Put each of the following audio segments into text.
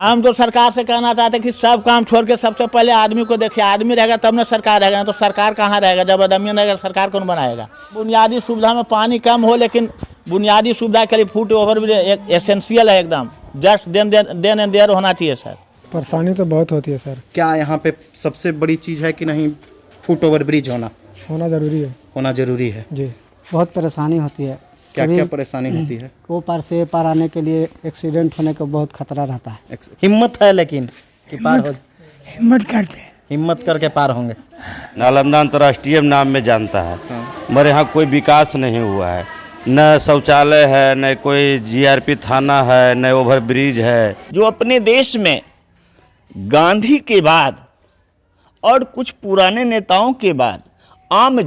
हम तो सरकार से कहना चाहते हैं कि सब काम छोड़ के सबसे पहले आदमी को देखिए। आदमी रहेगा तब ना सरकार रहेगा, ना तो सरकार कहाँ रहेगा। जब आदमी रहेगा सरकार कौन बनाएगा। बुनियादी सुविधा में पानी कम हो, लेकिन बुनियादी सुविधा के लिए फुट ओवर ब्रिज एक एसेंशियल है एकदम। जस्ट देन एंड देयर होना चाहिए सर। परेशानी तो बहुत होती है सर। क्या यहाँ पे सबसे बड़ी चीज़ है कि नहीं फुट ओवर ब्रिज होना ज़रूरी है। होना ज़रूरी है जी। बहुत परेशानी होती है। क्या क्या परेशानी होती है? वो पार से पार आने के लिए एक्सीडेंट होने का बहुत खतरा रहता है। हिम्मत है लेकिन कि पार हो, हिम्मत करके पार होंगे। नालंदा अंतर्राष्ट्रीय नाम में जानता है। हमारे यहाँ कोई विकास नहीं हुआ है, न शौचालय है, न कोई जीआरपी थाना है, न ओवर ब्रिज है। जो अपने देश में गांधी के बाद और कुछ पुराने नेताओं के बाद आम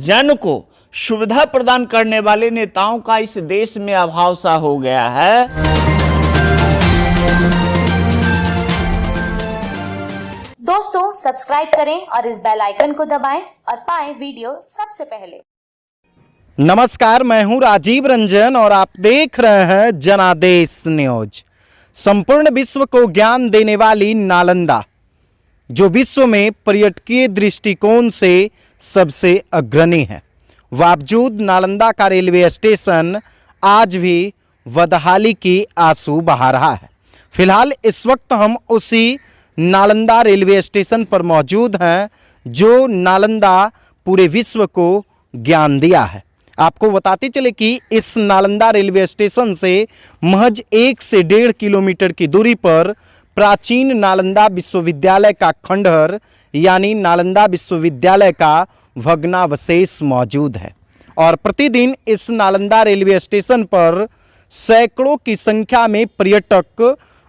जन को सुविधा प्रदान करने वाले नेताओं का इस देश में अभाव सा हो गया है। दोस्तों सब्सक्राइब करें और इस बेल आइकन को दबाएं और पाएं वीडियो सबसे पहले। नमस्कार, मैं हूं राजीव रंजन और आप देख रहे हैं जनादेश न्यूज। संपूर्ण विश्व को ज्ञान देने वाली नालंदा, जो विश्व में पर्यटकीय दृष्टिकोण से सबसे अग्रणी है, बावजूद नालंदा का रेलवे स्टेशन आज भी बदहाली की आंसू बहा रहा है। फिलहाल इस वक्त हम उसी नालंदा रेलवे स्टेशन पर मौजूद हैं जो नालंदा पूरे विश्व को ज्ञान दिया है। आपको बताते चले कि इस नालंदा रेलवे स्टेशन से महज 1 से 1.5 किलोमीटर की दूरी पर प्राचीन नालंदा विश्वविद्यालय का खंडहर यानी नालंदा विश्वविद्यालय का भग्नावशेष मौजूद है और प्रतिदिन इस नालंदा रेलवे स्टेशन पर सैकड़ों की संख्या में पर्यटक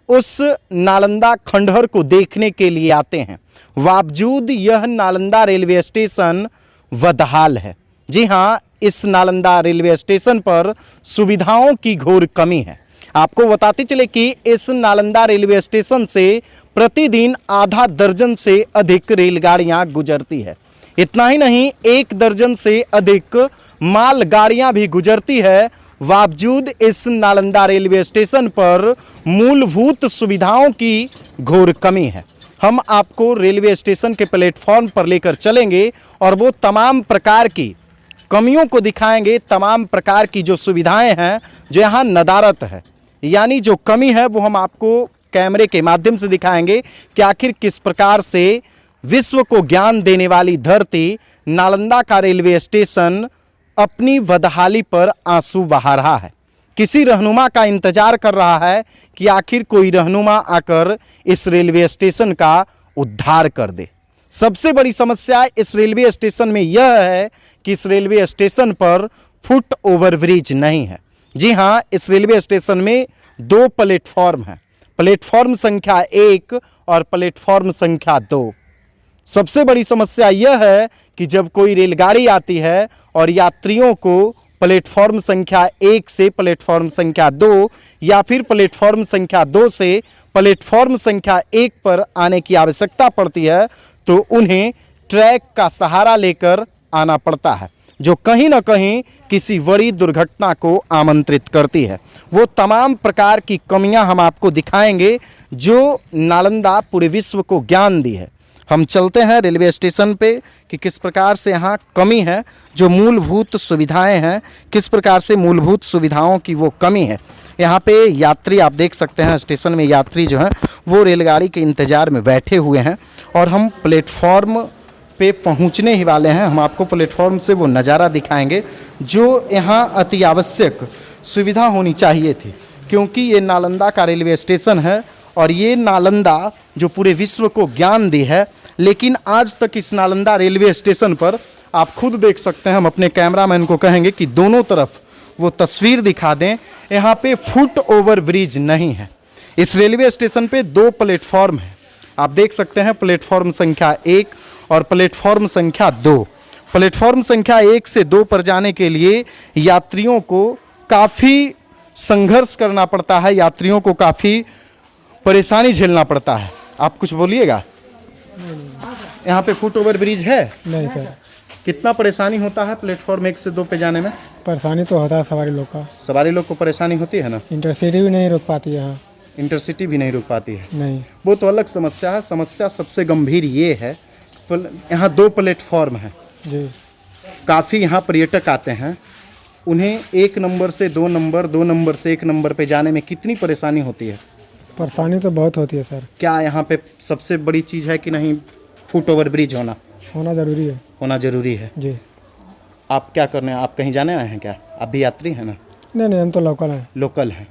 उस नालंदा खंडहर को देखने के लिए आते हैं। बावजूद यह नालंदा रेलवे स्टेशन बदहाल है। जी हाँ, इस नालंदा रेलवे स्टेशन पर सुविधाओं की घोर कमी है। आपको बताते चले कि इस नालंदा रेलवे स्टेशन से प्रतिदिन आधा दर्जन से अधिक रेलगाड़ियां गुजरती है। इतना ही नहीं, 1 दर्जन से अधिक मालगाड़ियां भी गुजरती है। बावजूद इस नालंदा रेलवे स्टेशन पर मूलभूत सुविधाओं की घोर कमी है। हम आपको रेलवे स्टेशन के प्लेटफॉर्म पर लेकर चलेंगे और वो तमाम प्रकार की कमियों को दिखाएंगे। तमाम प्रकार की जो सुविधाएं हैं, जो यहाँ नदारत है, यानी जो कमी है, वो हम आपको कैमरे के माध्यम से दिखाएंगे कि आखिर किस प्रकार से विश्व को ज्ञान देने वाली धरती नालंदा का रेलवे स्टेशन अपनी बदहाली पर आंसू बहा रहा है। किसी रहनुमा का इंतजार कर रहा है कि आखिर कोई रहनुमा आकर इस रेलवे स्टेशन का उद्धार कर दे। सबसे बड़ी समस्या इस रेलवे स्टेशन में यह है कि इस रेलवे स्टेशन पर फुट ओवर ब्रिज नहीं है। जी हाँ, इस रेलवे स्टेशन में 2 प्लेटफॉर्म हैं, प्लेटफॉर्म संख्या 1 और प्लेटफॉर्म संख्या 2। सबसे बड़ी समस्या यह है कि जब कोई रेलगाड़ी आती है और यात्रियों को प्लेटफॉर्म संख्या 1 से प्लेटफॉर्म संख्या 2 या फिर प्लेटफॉर्म संख्या 2 से प्लेटफॉर्म संख्या 1 पर आने की आवश्यकता पड़ती है, तो उन्हें ट्रैक का सहारा लेकर आना पड़ता है, जो कहीं ना कहीं किसी बड़ी दुर्घटना को आमंत्रित करती है। वो तमाम प्रकार की कमियां हम आपको दिखाएंगे जो नालंदा पूरे विश्व को ज्ञान दी है। हम चलते हैं रेलवे स्टेशन पे कि किस प्रकार से यहाँ कमी है, जो मूलभूत सुविधाएं हैं, किस प्रकार से मूलभूत सुविधाओं की वो कमी है। यहाँ पे यात्री आप देख सकते हैं, स्टेशन में यात्री जो हैं वो रेलगाड़ी के इंतज़ार में बैठे हुए हैं और हम प्लेटफॉर्म पे पहुँचने ही वाले हैं। हम आपको प्लेटफॉर्म से वो नज़ारा दिखाएंगे जो यहाँ अति आवश्यक सुविधा होनी चाहिए थी, क्योंकि ये नालंदा का रेलवे स्टेशन है और ये नालंदा जो पूरे विश्व को ज्ञान दी है, लेकिन आज तक इस नालंदा रेलवे स्टेशन पर आप खुद देख सकते हैं, हम अपने कैमरामैन को कहेंगे कि दोनों तरफ वो तस्वीर दिखा दें, यहाँ पे फुट ओवर ब्रिज नहीं है। इस रेलवे स्टेशन पे 2 प्लेटफॉर्म हैं, आप देख सकते हैं, प्लेटफॉर्म संख्या 1 और प्लेटफॉर्म संख्या 2। प्लेटफॉर्म संख्या 1 से 2 पर जाने के लिए यात्रियों को काफ़ी संघर्ष करना पड़ता है, यात्रियों को काफ़ी परेशानी झेलना पड़ता है। आप कुछ बोलिएगा? यहाँ पे फुट ओवर ब्रिज है? नहीं सर। कितना परेशानी होता है प्लेटफॉर्म 1 से 2 पे जाने में? परेशानी तो होता है सवारी लोग का। सवारी लोग को परेशानी होती है ना? इंटरसिटी भी नहीं रुक पाती है यहाँ। इंटरसिटी भी नहीं रुक पाती है। नहीं। वो तो अलग समस्या है। समस्या सबसे गंभीर ये है, यहाँ 2 प्लेटफॉर्म हैं, जी। काफ़ी यहाँ पर्यटक आते हैं, उन्हें 1 नंबर से 2 नंबर, 2 नंबर से 1 नंबर पे जाने में कितनी परेशानी होती है? परेशानी तो बहुत होती है सर। क्या यहाँ पे सबसे बड़ी चीज़ है कि नहीं, फुट ओवर ब्रिज होना ज़रूरी है। होना ज़रूरी है। जी। आप क्या करने, आप कहीं जाने आए हैं क्या? आप भी यात्री हैं ना? नहीं, हम तो लोकल हैं। लोकल हैं।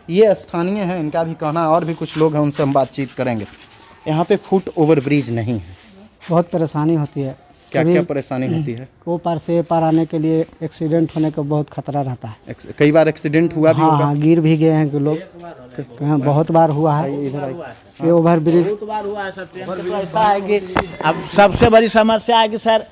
ये स्थानीय हैं, इनका भी कहना है, और भी कुछ लोग हैं, उनसे हम बातचीत करेंगे। यहाँ पे फुट ओवर ब्रिज नहीं है। बहुत परेशानी होती है। क्या क्या परेशानी होती है? वो पार से पार आने के लिए एक्सीडेंट होने का बहुत खतरा रहता है। कई बार एक्सीडेंट हुआ भी होगा। हाँ, गिर भी गए हैं लोग, बहुत बार हुआ है। ये ओवर ब्रिज बहुत बार हुआ है सर। ट्रेन के तो ऐसा है कि अब सबसे बड़ी समस्या है कि सर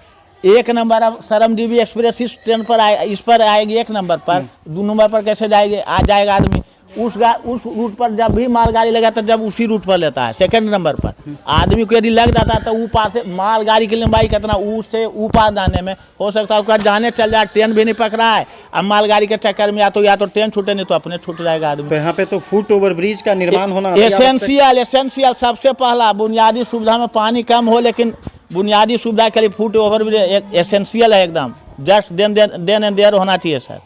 1 नंबर, अब सरमदीवी एक्सप्रेस इस ट्रेन पर इस पर आएगी 1 नंबर पर, 2 नंबर पर कैसे जाएगी? आ जाएगा आदमी उस रूट पर, जब भी मालगाड़ी लगा तो जब उसी रूट पर लेता है 2nd नंबर पर। आदमी को यदि लग जाता है तो ऊपर से मालगाड़ी की लंबाई कितना, उससे ऊपर जाने में हो सकता है उसका जाने चल जाए, ट्रेन भी नहीं पकड़ा है। अब मालगाड़ी के चक्कर में या तो ट्रेन छूटे, नहीं तो अपने छूट जाएगा आदमी। तो यहाँ पे तो फुट ओवर ब्रिज का निर्माण होना एसेंशियल सबसे पहला बुनियादी सुविधा में पानी कम हो, लेकिन बुनियादी सुविधा के लिए फुट ओवर ब्रिज एसेंशियल है एकदम। जस्ट देन एंड देयर होना चाहिए सर।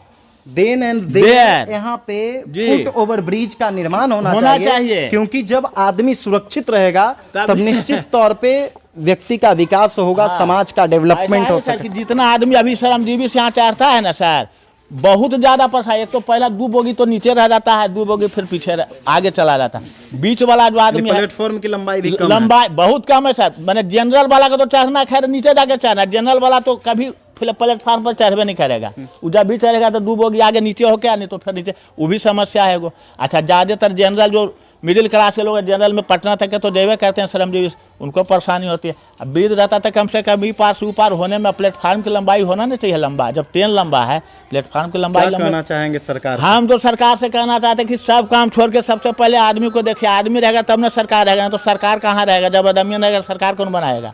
देन एंड देयर यहाँ पे फुट ओवर ब्रिज का निर्माण होना चाहिए, क्योंकि जब आदमी सुरक्षित रहेगा तब निश्चित तौर पे व्यक्ति का विकास होगा। हाँ। समाज का डेवलपमेंट हो सके। जितना आदमी अभी सरमदीवी से यहाँ चढ़ता है ना सर, बहुत ज्यादा परेशान। एक तो पहला 2 बोगी तो नीचे रह जाता है, 2 बोगी फिर पीछे आगे चला जाता है। बीच वाला जो आदमी है, प्लेटफॉर्म की लंबाई भी कम है। बहुत कम है सर। मैंने जनरल वाला का तो चढ़ना, खैर नीचे जाके चढ़ना, जनरल वाला तो कभी प्लेटफार्म पर चढ़वे नहीं करेगा। वो जब भी चढ़ेगा तो 2 बोगी आगे नीचे हो क्या, नहीं तो फिर नीचे, वो भी समस्या है वो। अच्छा, ज़्यादातर जनरल जो मिडिल क्लास के लोग हैं, जनरल में पटना तक के तो जेबे करते हैं सरमदीवी, उनको परेशानी होती है। अब ब्रिज रहता था कम से कम पार से ऊपर होने में, प्लेटफार्म की लंबाई होना नहीं चाहिए लंबा। जब ट्रेन लंबा है, प्लेटफार्म की लंबाई कहना चाहेंगे सरकार? हम तो सरकार से कहना चाहते हैं कि सब काम छोड़ के सबसे पहले आदमी को देखिए। आदमी रहेगा तब ना सरकार रहेगा, तो सरकार कहाँ रहेगा? जब आदमी रहेगा सरकार कौन बनाएगा?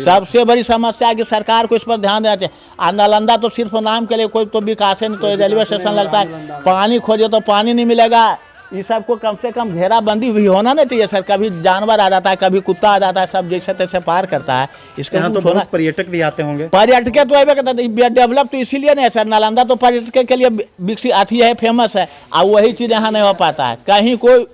सबसे बड़ी समस्या है कि सरकार को इस पर ध्यान देना चाहिए। और नालंदा तो सिर्फ नाम के लिए, कोई तो विकास है नहीं। तो रेलवे स्टेशन लगता है, पानी खोजे तो पानी नहीं मिलेगा। ये सबको कम से कम घेराबंदी भी होना नहीं चाहिए सर। कभी जानवर आ जाता है, कभी कुत्ता आ जाता है, सब जैसे तैसे पार करता है। इसके यहाँ तो बहुत पर्यटक भी आते होंगे। पर्यटक तो डेवलप तो इसीलिए नहीं है सर। नालंदा तो पर्यटक के लिए विकसित अथी है, फेमस है। और वही चीज़ यहाँ नहीं हो पाता है। कहीं कोई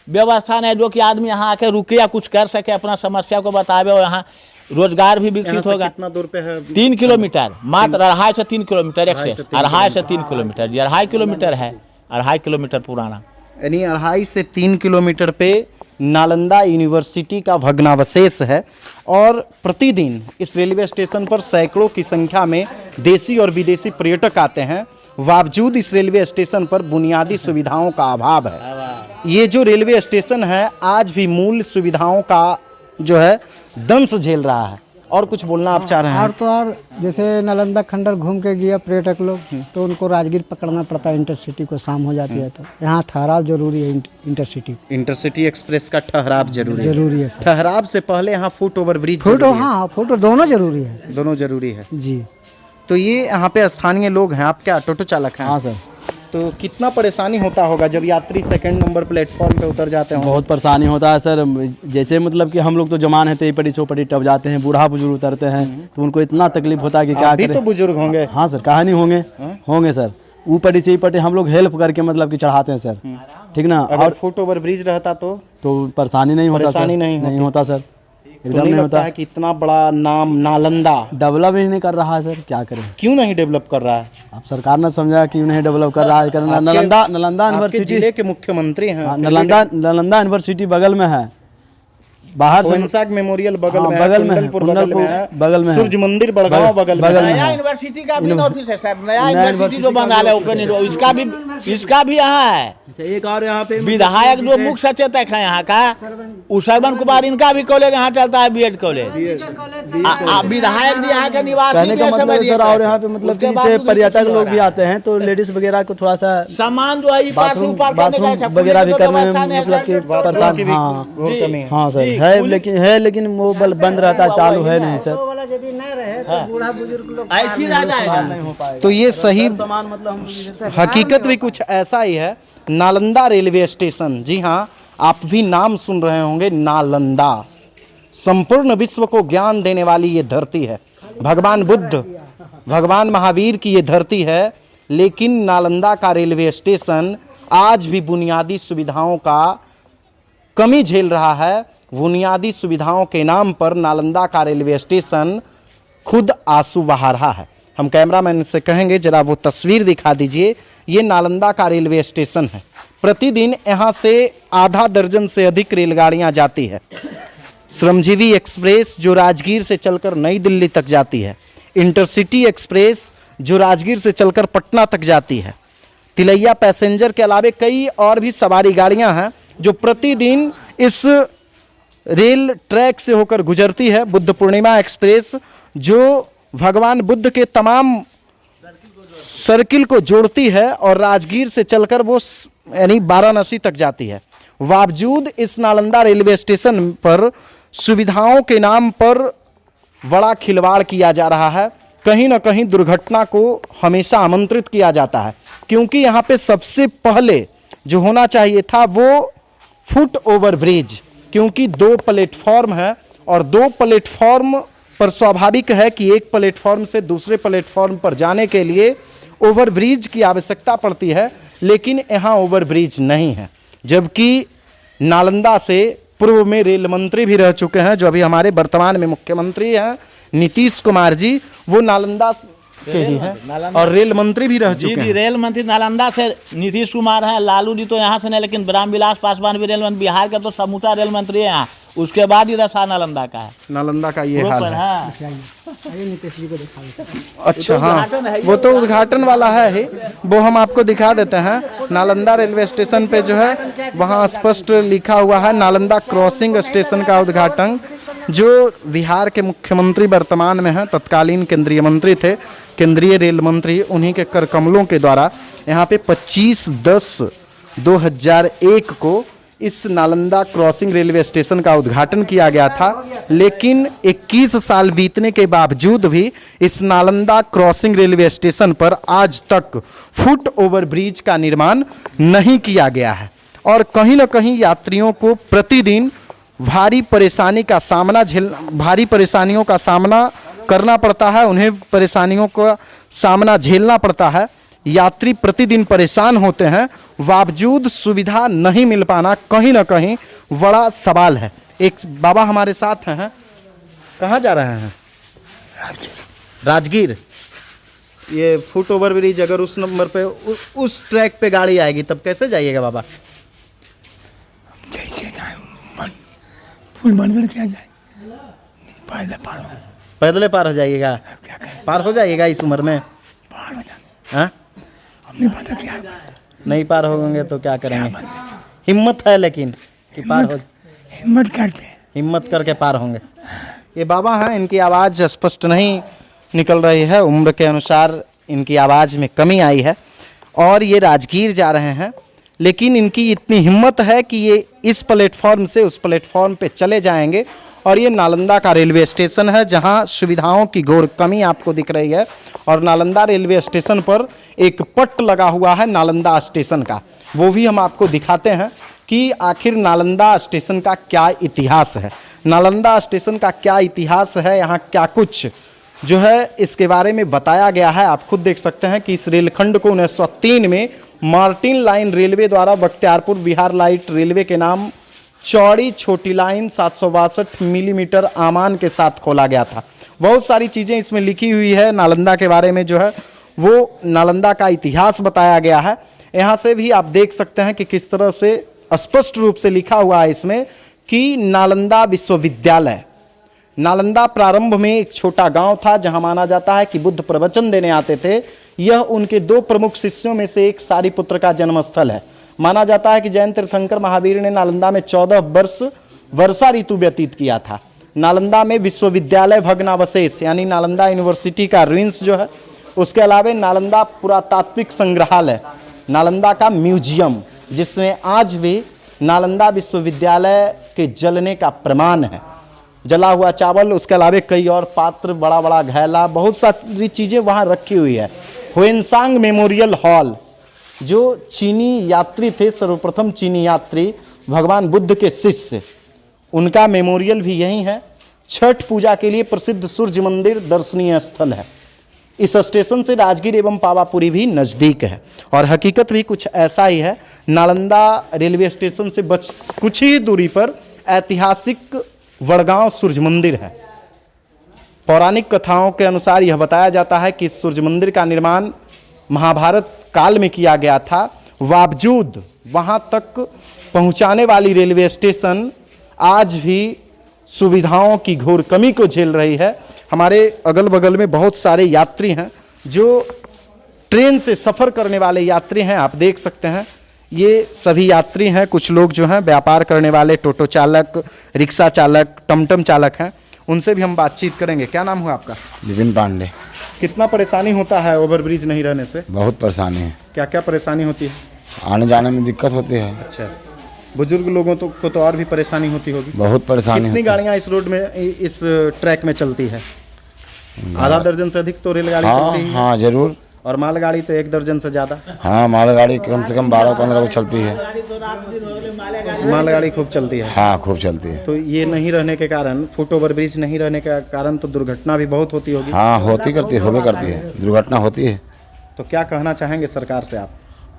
व्यवस्था नहीं जो कि आदमी यहाँ आके रुके या कुछ कर सके, अपना समस्या को बतावे, और यहाँ रोजगार भी विकसित होगा। कितना दूर पे है? 3 किलोमीटर, मात्र 2.5 से 3 किलोमीटर, 2.5 से 3 किलोमीटर। 2.5 किलोमीटर है, 2.5 किलोमीटर पुराना, यानी 2.5 से 3 किलोमीटर पे नालंदा यूनिवर्सिटी का भग्नावशेष है। और प्रतिदिन इस रेलवे स्टेशन पर सैकड़ों की संख्या में देशी और विदेशी पर्यटक आते हैं। बावजूद इस रेलवे स्टेशन पर बुनियादी सुविधाओं का अभाव है। ये जो रेलवे स्टेशन है आज भी मूल सुविधाओं का जो है दंश झेल रहा है। और कुछ बोलना आप चाह रहे हैं? और जैसे नालंदा खंडर घूम के गया पर्यटक लोग, तो उनको राजगीर पकड़ना पड़ता है इंटरसिटी को, शाम हो जाती है। तो यहाँ ठहराव जरूरी है। इंटरसिटी एक्सप्रेस का ठहराव जरूरी है। ठहराव से पहले यहाँ फुट ओवर ब्रिज, हाँ, फुट दोनों जरूरी है। दोनों जरूरी है जी। तो ये यहाँ पे स्थानीय लोग हैं। आप क्या टोटो चालक हैं? हाँ सर। तो कितना परेशानी होता होगा जब यात्री 2nd नंबर प्लेटफॉर्म पे उतर जाते हैं? बहुत परेशानी होता है सर। जैसे मतलब कि हम लोग तो जमान है, तेई पटी 100 पटी टप जाते हैं, बूढ़ा बुजुर्ग उतरते हैं, तो उनको इतना तकलीफ होता है कि क्या करें। तो बुजुर्ग होंगे? हाँ सर, कहा नहीं होंगे? होंगे सर। ऊपरी से पटे हम लोग हेल्प करके मतलब कि चढ़ाते हैं सर, ठीक ना। और फुट ओवर ब्रिज रहता तो परेशानी नहीं होता, परेशानी नहीं होता सर, एकदम नहीं होता है कि इतना बड़ा नाम नालंदा डेवलप ही नहीं कर रहा है सर, क्या करें। क्यों नहीं डेवलप कर रहा है? अब सरकार ने समझा क्यों नहीं डेवलप कर रहा है। नालंदा यूनिवर्सिटी जिले के मुख्यमंत्री हैं। नालंदा यूनिवर्सिटी बगल में है, बाहर से मेमोरियल बगल में, बगल में सूर्य मंदिर बड़गांव बगल में। नया यूनिवर्सिटी का भी ऑफिस है सर। नया यूनिवर्सिटी जो बना है इसका भी यहाँ है। एक और यहाँ पे विधायक जो मुख्य सचेतक है यहाँ का, श्रवण कुमार, इनका भी कॉलेज यहाँ चलता है, बीएड कॉलेज। विधायक भी यहाँ के निवासी कहने का मतलब सर। और यहाँ पे मतलब कि जैसे पर्यटक लोग भी आते हैं तो लेडीज वगैरह को थोड़ा सा सामान जो है बाथरूम वगैरह भी करने में मतलब कि परेशान। हाँ सर है, लेकिन वो बंद रहता है, चालू है नहीं सर। यदि नहीं रहे तो बूढ़ा बुजुर्ग लोग ऐसी रह जाएगा। तो ये सही मतलब हकीकत भी कुछ ऐसा ही है। नालंदा रेलवे स्टेशन, जी हाँ, आप भी नाम सुन रहे होंगे, नालंदा। संपूर्ण विश्व को ज्ञान देने वाली ये धरती है। भगवान बुद्ध, भगवान महावीर की ये धरती है। लेकिन नालंदा का रेलवे स्टेशन आज भी बुनियादी सुविधाओं का कमी झेल रहा है। बुनियादी सुविधाओं के नाम पर नालंदा का रेलवे स्टेशन खुद आंसू बहा रहा है। हम कैमरामैन से कहेंगे जरा वो तस्वीर दिखा दीजिए। ये नालंदा का रेलवे स्टेशन है। प्रतिदिन यहाँ से आधा दर्जन से अधिक रेलगाड़ियाँ जाती है। श्रमजीवी एक्सप्रेस जो राजगीर से चलकर नई दिल्ली तक जाती है, इंटरसिटी एक्सप्रेस जो राजगीर से चलकर पटना तक जाती है, तिलैया पैसेंजर के अलावे कई और भी सवारी गाड़ियां हैं जो प्रतिदिन इस रेल ट्रैक से होकर गुजरती है। बुद्ध पूर्णिमा एक्सप्रेस जो भगवान बुद्ध के तमाम सर्किल को जोड़ती है और राजगीर से चलकर वो यानी वाराणसी तक जाती है। बावजूद इस नालंदा रेलवे स्टेशन पर सुविधाओं के नाम पर बड़ा खिलवाड़ किया जा रहा है। कहीं ना कहीं दुर्घटना को हमेशा आमंत्रित किया जाता है, क्योंकि यहाँ पे सबसे पहले जो होना चाहिए था वो फुट ओवर ब्रिज, क्योंकि 2 प्लेटफॉर्म है और 2 प्लेटफॉर्म पर स्वाभाविक है कि एक प्लेटफॉर्म से दूसरे प्लेटफॉर्म पर जाने के लिए ओवर ब्रिज की आवश्यकता पड़ती है। लेकिन यहाँ ओवर ब्रिज नहीं है, जबकि नालंदा से पूर्व में रेल मंत्री भी रह चुके हैं, जो अभी हमारे वर्तमान में मुख्यमंत्री हैं नीतीश कुमार जी, वो नालंदा के ही हैं और रेल मंत्री भी रह चुके हैं। रेल मंत्री नालंदा से नीतीश कुमार हैं। लालू जी तो यहाँ से नहीं, लेकिन रामविलास पासवान भी रेल मंत्री, बिहार का तो समूचा रेल मंत्री है यहाँ। उसके बाद इधर सा नालंदा का है। नालंदा का ये हाल है। नीतीश जी को दिखा। अच्छा हाँ, वो तो उद्घाटन वाला है ही, वो हम आपको दिखा देते हैं। नालंदा रेलवे स्टेशन पे जो है वहाँ स्पष्ट लिखा हुआ है नालंदा क्रॉसिंग स्टेशन का उद्घाटन, जो बिहार के मुख्यमंत्री वर्तमान में हैं, तत्कालीन केंद्रीय मंत्री थे, केंद्रीय रेल मंत्री, उन्हीं के कर कमलों के द्वारा यहाँ पे 25/10/2001 को इस नालंदा क्रॉसिंग रेलवे स्टेशन का उद्घाटन किया गया था। लेकिन 21 साल बीतने के बावजूद भी इस नालंदा क्रॉसिंग रेलवे स्टेशन पर आज तक फुट ओवर ब्रिज का निर्माण नहीं किया गया है और कहीं ना कहीं यात्रियों को प्रतिदिन भारी परेशानियों का सामना करना पड़ता है। उन्हें परेशानियों का सामना झेलना पड़ता है। यात्री प्रतिदिन परेशान होते हैं, बावजूद सुविधा नहीं मिल पाना कहीं ना कहीं बड़ा सवाल है। एक बाबा हमारे साथ हैं, कहाँ जा रहे हैं? राजगीर। ये फुट ओवर ब्रिज अगर उस नंबर पे उस ट्रैक पे गाड़ी आएगी तब कैसे जाइएगा बाबा? जैसे पुल बनकर क्या जाए, पैदल पार हो जाइएगा? पार हो जाइएगा इस उम्र में? पार हो जाए। हाँ, हमने पता क्या नहीं पार होंगे तो क्या करेंगे? हिम्मत है लेकिन कि पार हो, हिम्मत करके पार होंगे। ये बाबा हैं, इनकी आवाज़ स्पष्ट नहीं निकल रही है, उम्र के अनुसार इनकी आवाज़ में कमी आई है और ये राजगीर जा रहे हैं। लेकिन इनकी इतनी हिम्मत है कि ये इस प्लेटफॉर्म से उस प्लेटफॉर्म पे चले जाएंगे। और ये नालंदा का रेलवे स्टेशन है जहां सुविधाओं की घोर कमी आपको दिख रही है। और नालंदा रेलवे स्टेशन पर एक पट्ट लगा हुआ है नालंदा स्टेशन का, वो भी हम आपको दिखाते हैं कि आखिर नालंदा स्टेशन का क्या इतिहास है। नालंदा स्टेशन का क्या इतिहास है, यहाँ क्या कुछ जो है इसके बारे में बताया गया है। आप खुद देख सकते हैं कि इस रेलखंड को 1903 में मार्टिन लाइन रेलवे द्वारा बख्तियारपुर बिहार लाइट रेलवे के नाम चौड़ी छोटी लाइन 762 मिलीमीटर आमान के साथ खोला गया था। बहुत सारी चीज़ें इसमें लिखी हुई है नालंदा के बारे में, जो है वो नालंदा का इतिहास बताया गया है। यहाँ से भी आप देख सकते हैं कि किस तरह से स्पष्ट रूप से लिखा हुआ है इसमें कि नालंदा विश्वविद्यालय। नालंदा प्रारंभ में एक छोटा गांव था जहां माना जाता है कि बुद्ध प्रवचन देने आते थे। यह उनके 2 प्रमुख शिष्यों में से एक सारिपुत्र का जन्मस्थल है। माना जाता है कि जैन तीर्थंकर महावीर ने नालंदा में 14 वर्ष वर्षा ऋतु व्यतीत किया था। नालंदा में विश्वविद्यालय भग्नावशेष यानी नालंदा यूनिवर्सिटी का रुइंस जो है, उसके अलावा नालंदा पुरातात्विक संग्रहालय, नालंदा का म्यूजियम जिसमें आज भी नालंदा विश्वविद्यालय के जलने का प्रमाण है, जला हुआ चावल, उसके अलावा कई और पात्र, बड़ा बड़ा घैला, बहुत सारी चीज़ें वहाँ रखी हुई है। हुएनसांग मेमोरियल हॉल, जो चीनी यात्री थे, सर्वप्रथम चीनी यात्री भगवान बुद्ध के शिष्य, उनका मेमोरियल भी यहीं है। छठ पूजा के लिए प्रसिद्ध सूर्य मंदिर दर्शनीय स्थल है। इस स्टेशन से राजगीर एवं पावापुरी भी नज़दीक है और हकीकत भी कुछ ऐसा ही है। नालंदा रेलवे स्टेशन से बस कुछ ही दूरी पर ऐतिहासिक वड़गांव सूर्य मंदिर है। पौराणिक कथाओं के अनुसार यह बताया जाता है कि इस सूर्य मंदिर का निर्माण महाभारत काल में किया गया था। बावजूद वहाँ तक पहुँचाने वाली रेलवे स्टेशन आज भी सुविधाओं की घोर कमी को झेल रही है। हमारे अगल बगल में बहुत सारे यात्री हैं जो ट्रेन से सफ़र करने वाले यात्री हैं। आप देख सकते हैं ये सभी यात्री हैं। कुछ लोग जो हैं व्यापार करने वाले, टोटो चालक, रिक्शा चालक, टमटम चालक हैं, उनसे भी हम बातचीत करेंगे। क्या नाम हुआ आपका? विपिन पांडे। कितना परेशानी होता है ओवरब्रिज नहीं रहने से? बहुत परेशानी है। क्या क्या परेशानी होती है? आने जाने में दिक्कत होती है। अच्छा, बुजुर्ग लोगों को तो और भी परेशानी होती होगी। बहुत परेशानी। कितनी गाड़ियाँ इस रोड में, इस ट्रैक में चलती है? आधा दर्जन से अधिक तो रेलगाड़ी चलती है। हाँ जरूर। और मालगाड़ी तो 1 दर्जन से ज़्यादा। हाँ मालगाड़ी कम से कम 12-15 को चलती है। मालगाड़ी खूब चलती है। हाँ खूब चलती है। तो ये नहीं रहने के कारण, फुट ओवर ब्रिज नहीं रहने के कारण तो दुर्घटना भी बहुत होती होगी। हाँ होती करती है, होबे करती है, दुर्घटना होती है। तो क्या कहना चाहेंगे सरकार से आप?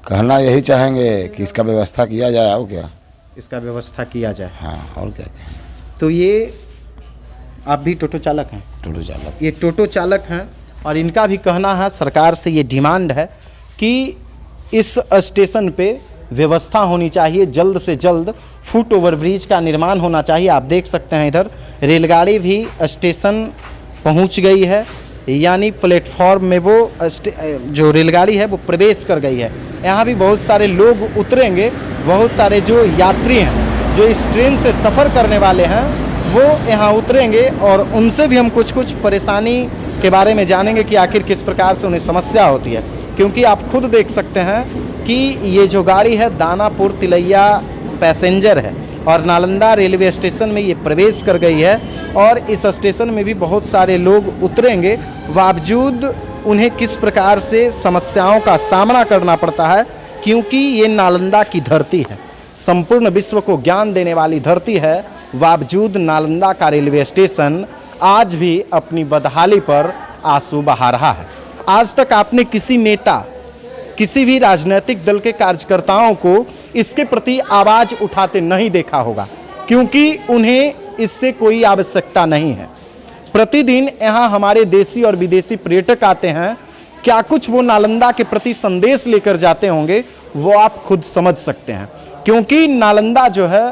कहना यही चाहेंगे कि इसका व्यवस्था किया जाए। और क्या? इसका व्यवस्था किया जाए। हाँ और क्या? तो ये आप भी टोटो चालक हैं? टोटो चालक। ये टोटो चालक हैं और इनका भी कहना है, सरकार से ये डिमांड है कि इस स्टेशन पे व्यवस्था होनी चाहिए, जल्द से जल्द फुट ओवर ब्रिज का निर्माण होना चाहिए। आप देख सकते हैं इधर रेलगाड़ी भी स्टेशन पहुंच गई है, यानी प्लेटफॉर्म में वो जो रेलगाड़ी है वो प्रवेश कर गई है। यहाँ भी बहुत सारे लोग उतरेंगे, बहुत सारे जो यात्री हैं जो इस ट्रेन से सफ़र करने वाले हैं वो यहाँ उतरेंगे और उनसे भी हम कुछ परेशानी के बारे में जानेंगे कि आखिर किस प्रकार से उन्हें समस्या होती है। क्योंकि आप खुद देख सकते हैं कि ये जो गाड़ी है दानापुर तिलैया पैसेंजर है और नालंदा रेलवे स्टेशन में ये प्रवेश कर गई है और इस स्टेशन में भी बहुत सारे लोग उतरेंगे। बावजूद उन्हें किस प्रकार से समस्याओं का सामना करना पड़ता है, क्योंकि ये नालंदा की धरती है, संपूर्ण विश्व को ज्ञान देने वाली धरती है। बावजूद नालंदा का रेलवे स्टेशन आज भी अपनी बदहाली पर आंसू बहा रहा है। आज तक आपने किसी नेता, किसी भी राजनीतिक दल के कार्यकर्ताओं को इसके प्रति आवाज़ उठाते नहीं देखा होगा, क्योंकि उन्हें इससे कोई आवश्यकता नहीं है। प्रतिदिन यहाँ हमारे देशी और विदेशी पर्यटक आते हैं, क्या कुछ वो नालंदा के प्रति संदेश लेकर जाते होंगे वो आप खुद समझ सकते हैं। क्योंकि नालंदा जो है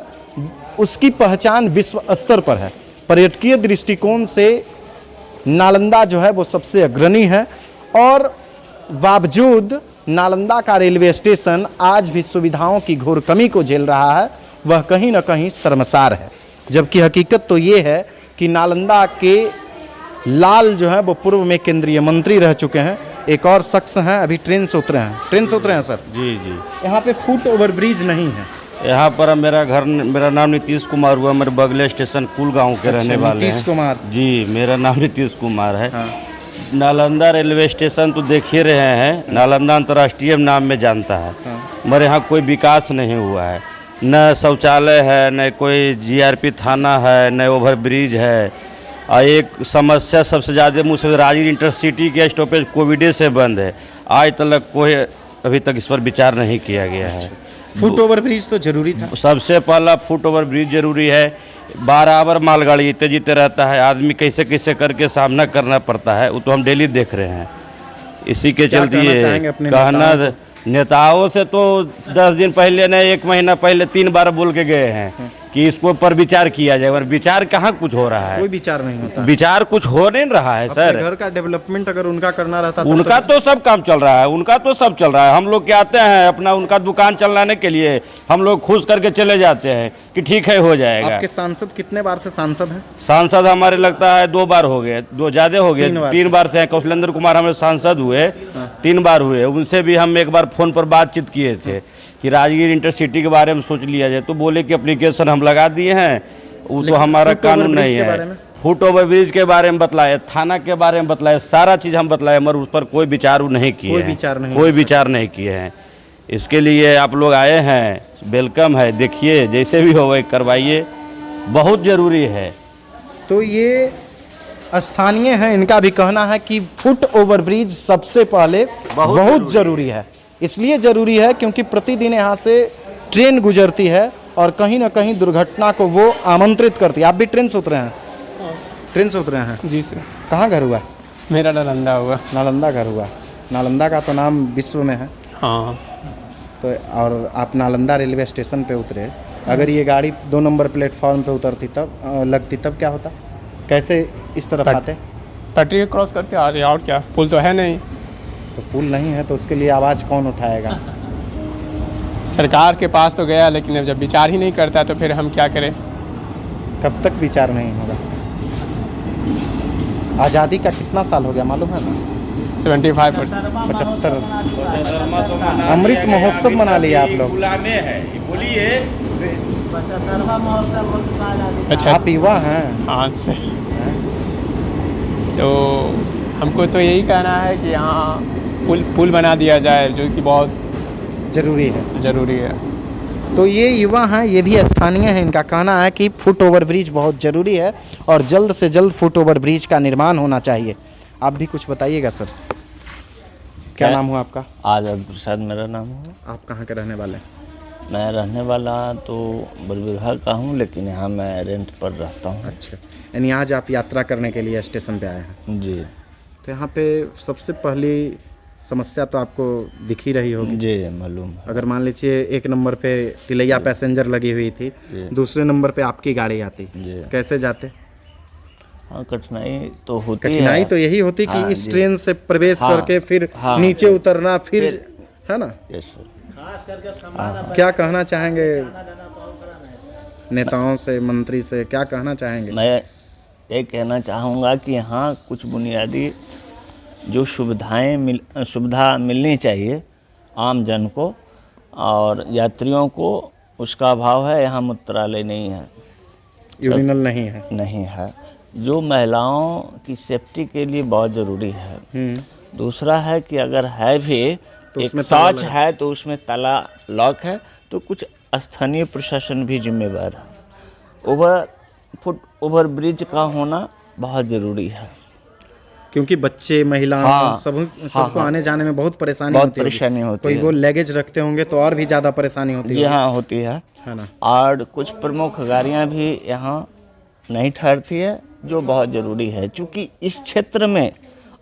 उसकी पहचान विश्व स्तर पर है। पर्यटकीय दृष्टिकोण से नालंदा जो है वो सबसे अग्रणी है और बावजूद नालंदा का रेलवे स्टेशन आज भी सुविधाओं की घोर कमी को झेल रहा है। वह कहीं ना कहीं शर्मसार है। जबकि हकीकत तो ये है कि नालंदा के लाल जो है वो पूर्व में केंद्रीय मंत्री रह चुके हैं। एक और शख्स हैं, अभी ट्रेन से उतरे हैं सर। जी जी। यहाँ पे फुट ओवर ब्रिज नहीं है। यहाँ पर मेरा नाम नीतीश कुमार हुआ। मेरे बगले स्टेशन कुल गाँव के रहने वाले हैं। नीतीश कुमार जी, मेरा नाम नीतीश कुमार है। नालंदा रेलवे स्टेशन तो देख ही रहे हैं, नालंदा अंतर्राष्ट्रीय नाम में जानता है, मगर यहाँ कोई विकास नहीं हुआ है। न शौचालय है, न कोई जीआरपी थाना है, न ओवर ब्रिज है। और एक समस्या सबसे ज़्यादा मुझसे राजगीर इंटरसिटी के स्टॉपेज कोविड से बंद है। आज तक कोई अभी तक इस पर विचार नहीं किया गया है। फुट ओवर ब्रिज तो जरूरी था। सबसे पहला फुट ओवर ब्रिज जरूरी है। बराबर मालगाड़ी जीते जीते रहता है, आदमी कैसे कैसे करके सामना करना पड़ता है, वो तो हम डेली देख रहे हैं। इसी के चलते कहना नेताओं से तो 10 दिन पहले न 1 महीना पहले 3 बार बोल के गए हैं कि इसको पर विचार किया जाए, और विचार कहाँ कुछ हो रहा है? कोई विचार नहीं होता। विचार कुछ हो नहीं रहा है सर। घर का डेवलपमेंट अगर उनका करना रहता उनका तो सब काम चल रहा है, उनका तो सब चल रहा है। हम लोग क्या आते हैं अपना उनका दुकान चलाने के लिए, हम लोग खुश करके चले जाते हैं कि ठीक है हो जाएगा। आपके सांसद कितने बार से सांसद हैं? सांसद हमारे लगता है 2 बार हो गए, 2 ज़्यादा हो गए, 3 बार से। कौशलेंद्र कुमार हमारे सांसद हुए, 3 बार हुए। उनसे भी हम एक बार फ़ोन पर बातचीत किए थे कि राजगीर इंटरसिटी के बारे में सोच लिया जाए, तो बोले कि एप्लीकेशन हम लगा दिए हैं, वो तो हमारा कानून नहीं है। फुट ओवर ब्रिज के बारे में बतलाए, थाना के बारे में बतलाए, सारा चीज़ हम बतलाए, मगर उस पर कोई विचार नहीं किए, कोई विचार नहीं किए हैं। इसके लिए आप लोग आए हैं, वेलकम है। देखिए जैसे भी हो वही करवाइए, बहुत ज़रूरी है। तो ये स्थानीय है, इनका भी कहना है कि फुट ओवर ब्रिज सबसे पहले बहुत ज़रूरी है। इसलिए ज़रूरी है क्योंकि प्रतिदिन यहाँ से ट्रेन गुजरती है और कहीं ना कहीं दुर्घटना को वो आमंत्रित करती है। आप भी ट्रेन से उतरे हैं? ट्रेन से उतरे हैं जी सर। कहाँ घर हुआ? मेरा नालंदा हुआ। नालंदा घर हुआ। नालंदा का तो नाम विश्व में है। हाँ। तो और आप नालंदा रेलवे स्टेशन पे उतरे, अगर ये गाड़ी 2 नंबर प्लेटफॉर्म पे उतरती तब लगती तब क्या होता? कैसे इस तरफ आते? पटरी क्रॉस करते आ रहे, और क्या, पुल तो है नहीं। तो पुल नहीं है तो उसके लिए आवाज़ कौन उठाएगा? सरकार के पास तो गया, लेकिन अब जब विचार ही नहीं करता तो फिर हम क्या करें। कब तक विचार नहीं होगा? आज़ादी का कितना साल हो गया मालूम है ना? 75%। 75। अमृत महोत्सव मना लिया आप लोग। बोलिए, 75वां महोत्सव हो चुका है। अच्छा, आप युवा हैं। हाँ सर। तो हमको तो यही कहना है कि यहाँ पुल बना दिया जाए, जो कि बहुत ज़रूरी है। तो ये युवा हैं, ये भी स्थानीय हैं, इनका कहना है कि फुट ओवर ब्रिज बहुत ज़रूरी है और जल्द से जल्द फुट ओवर ब्रिज का निर्माण होना चाहिए। आप भी कुछ बताइएगा सर। क्या नाम हुआ आपका? आज़ाद प्रसाद मेरा नाम है। आप कहाँ के रहने वाले? मैं रहने वाला तो बरबीघा का हूँ, लेकिन यहाँ मैं रेंट पर रहता हूँ। अच्छा, यानी आज आप यात्रा करने के लिए स्टेशन पे आए हैं? जी। तो यहाँ पे सबसे पहली समस्या तो आपको दिख ही रही होगी। जी मालूम है। अगर मान लीजिए 1 नंबर पे तिलैया पैसेंजर लगी हुई थी, दूसरे नंबर पे आपकी गाड़ी आती, कैसे जाते? हाँ, कठिनाई तो होती है। कठिनाई तो यही होती कि इस ट्रेन से प्रवेश करके फिर नीचे उतरना, फिर है ना? Yes sir. क्या कहना चाहेंगे नेताओं से, मंत्री से, क्या कहना चाहेंगे? मैं ये कहना चाहूँगा कि यहाँ कुछ बुनियादी जो सुविधा मिलनी चाहिए आम जन को और यात्रियों को, उसका अभाव है। यहाँ मूत्रालय नहीं है, यूरिनल नहीं है। जो महिलाओं की सेफ्टी के लिए बहुत ज़रूरी है। दूसरा है कि अगर है भी तो एक शौच है तो उसमें ताला लॉक है, तो कुछ स्थानीय प्रशासन भी जिम्मेवार है। फुट ओवर ब्रिज का होना बहुत ज़रूरी है, क्योंकि बच्चे, महिलाओं सबको आने जाने में बहुत परेशानी होती है। कोई वो लगेज रखते होंगे तो और भी ज़्यादा परेशानी होती है। जी हाँ, होती है ना। और कुछ प्रमुख गाड़ियाँ भी यहाँ नहीं ठहरती है, जो बहुत ज़रूरी है, क्योंकि इस क्षेत्र में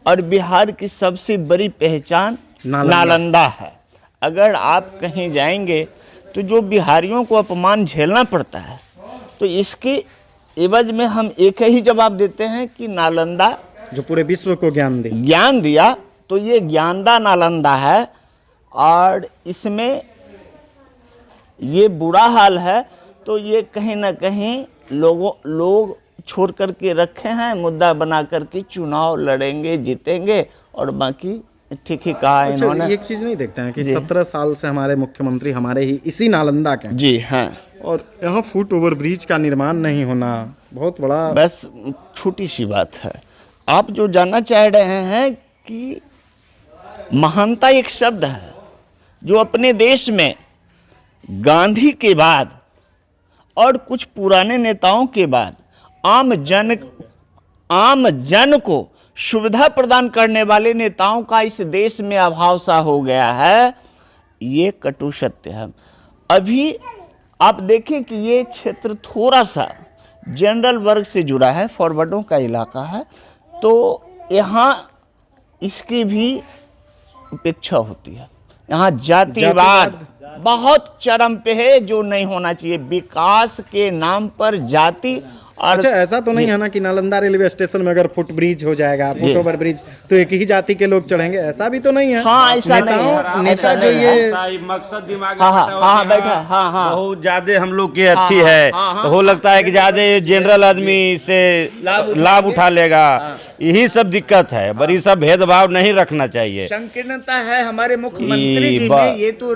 और बिहार की सबसे बड़ी पहचान नालंदा है। अगर आप कहीं जाएंगे तो जो बिहारियों को अपमान झेलना पड़ता है, तो इसके एवज में हम एक ही जवाब देते हैं कि नालंदा जो पूरे विश्व को ज्ञान दिया, तो ये ज्ञानदा नालंदा है। और इसमें ये बुरा हाल है, तो ये कहीं ना कहीं लोग छोड़ करके रखे हैं, मुद्दा बना करके चुनाव लड़ेंगे, जीतेंगे, और बाकी ठीक ही कहा इन्होंने। एक चीज़ नहीं देखते हैं कि 17 साल से हमारे मुख्यमंत्री हमारे ही इसी नालंदा के। जी हाँ। और यहाँ फुट ओवर ब्रिज का निर्माण नहीं होना बहुत बड़ा, बस छोटी सी बात है। आप जो जानना चाह रहे हैं कि महानता एक शब्द है जो अपने देश में गांधी के बाद और कुछ पुराने नेताओं के बाद आम जन को सुविधा प्रदान करने वाले नेताओं का इस देश में अभाव सा हो गया है। ये कटु सत्य है। अभी आप देखें कि ये क्षेत्र थोड़ा सा जनरल वर्ग से जुड़ा है, फॉरवर्डों का इलाका है, तो यहाँ इसकी भी उपेक्षा होती है। यहाँ जातिवाद बहुत चरम पे है, जो नहीं होना चाहिए। विकास के नाम पर जाति। और अच्छा, ऐसा तो नहीं है ना कि नालंदा रेलवे स्टेशन में अगर फुट ब्रिज हो जाएगा, फुट ओवर ब्रिज, तो एक ही जाति के लोग चढ़ेंगे, ऐसा भी तो नहीं है। हाँ, ऐसा नहीं है। नेता जो ये मकसद दिमाग में बैठा, बहुत ज्यादा हम लोग की अच्छी है, तो हो लगता है कि ज्यादा जनरल आदमी से लाभ उठा लेगा। यही सब दिक्कत है। बड़ी सब भेदभाव नहीं रखना चाहिए। संकीर्णता है हमारे मुख्यमंत्री जी में। ये तो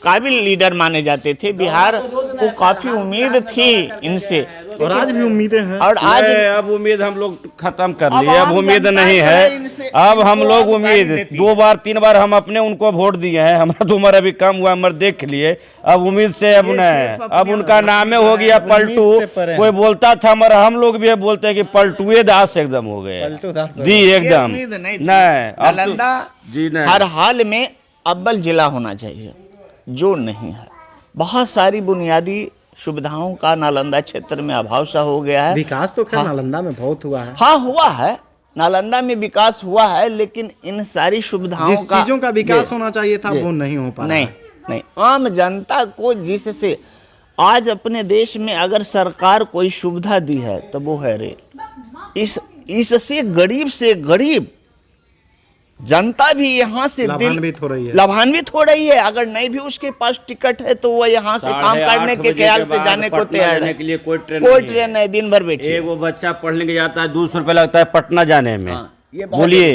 काबिल लीडर माने जाते थे। बिहार को काफी उम्मीद थी इनसे, और आज भी उम्मीदें हैं। और आज अब उम्मीद हम लोग खत्म कर अब लिए, अब आम उम्मीद जनता नहीं जो है। इनसे अब हम इनको लोग अब उम्मीद गाली देती 2 बार 3 बार हम अपने उनको वोट दिए हैं, हमारा तो उम्र अभी कम हुआ, उम्र देख लिए। अब उम्मीद से अब नहीं, अब उनका नाम हो गया पलटू। कोई बोलता था मगर हम लोग भी बोलते हैं कि पलटुए दास एकदम हो गए दी एकदम उम्मीद नहीं थी। नहीं। अब तो- नालंदा जी नहीं। हर हाल में अव्वल जिला होना चाहिए, जो नहीं है। बहुत सारी बुनियादी सुविधाओं का नालंदा क्षेत्र में अभाव सा हो गया है। विकास तो खैर नालंदा में बहुत हुआ है। हाँ हुआ है, नालंदा में विकास हुआ है, लेकिन इन सारी सुविधाओं जिस चीजों का विकास होना चाहिए था जी। वो नहीं हो पा रहा नहीं है। नहीं, आम जनता को जिससे आज अपने देश में अगर सरकार कोई सुविधा दी है तो वो है रेल। इससे गरीब जनता भी यहाँ से लाभान्वित हो रही है। लाभान्वित हो रही है। अगर नहीं भी उसके पास टिकट है तो वो यहाँ से काम करने के ख्याल से जाने को तैयार है। के लिए कोई ट्रेन नहीं, दिन भर बैठिए। एक वो बच्चा पढ़ने के जाता है 200 रुपये लगता है पटना जाने में। ये बहुत बोलिए,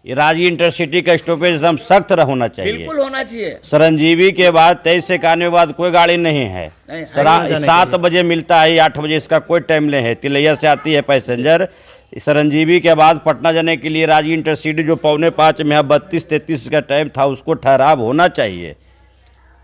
ये राजगीर इंटरसिटी का स्टॉपेज एकदम सख्त होना चाहिए, बिल्कुल होना चाहिए। संजीवी के बाद 23 से 91 के बाद कोई गाड़ी नहीं है। 7 बजे मिलता है, 8 बजे इसका कोई टाइम नहीं है। तिलैया से आती है पैसेंजर। संजीवी के बाद पटना जाने के लिए राजगीर इंटरसिटी जो 4:45 में है, 32-33 का टाइम था, उसको ठहराव होना चाहिए।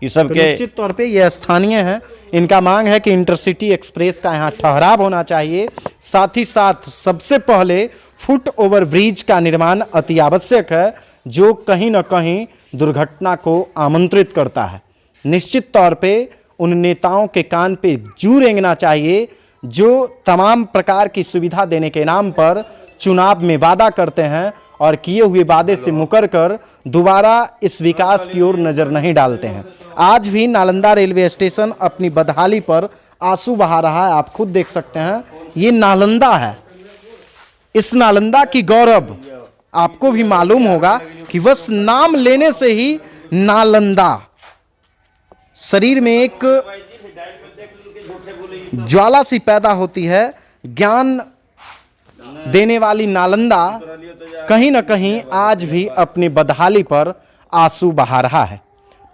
ये सब तो के निश्चित तौर पे ये स्थानीय है, इनका मांग है कि इंटरसिटी एक्सप्रेस का यहाँ ठहराव होना चाहिए। साथ ही साथ सबसे पहले फुट ओवर ब्रिज का निर्माण अति आवश्यक है, जो कहीं ना कहीं दुर्घटना को आमंत्रित करता है। निश्चित तौर पे उन नेताओं के कान पे जू रेंगना चाहिए जो तमाम प्रकार की सुविधा देने के नाम पर चुनाव में वादा करते हैं और किए हुए वादे से मुकर कर दोबारा इस विकास की ओर नजर नहीं डालते हैं। आज भी नालंदा रेलवे स्टेशन अपनी बदहाली पर आंसू बहा रहा है। आप खुद देख सकते हैं, ये नालंदा है। इस नालंदा की गौरव आपको भी मालूम होगा कि बस नाम लेने से ही नालंदा, शरीर में एक ज्वाला सी पैदा होती है। ज्ञान देने वाली नालंदा कहीं ना कहीं आज भी अपनी बदहाली पर आंसू बहा रहा है।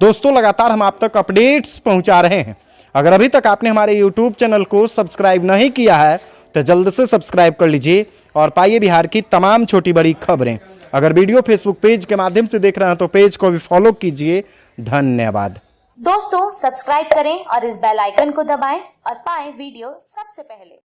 दोस्तों, लगातार हम आप तक अपडेट्स पहुंचा रहे हैं। अगर अभी तक आपने हमारे YouTube चैनल को सब्सक्राइब नहीं किया है तो जल्द से सब्सक्राइब कर लीजिए और पाइए बिहार की तमाम छोटी बड़ी खबरें। अगर वीडियो फेसबुक पेज के माध्यम से देख रहे हैं तो पेज को भी फॉलो कीजिए। धन्यवाद। दोस्तों सब्सक्राइब करें और इस बेल आइकन को दबाएं और पाएं वीडियो सबसे पहले।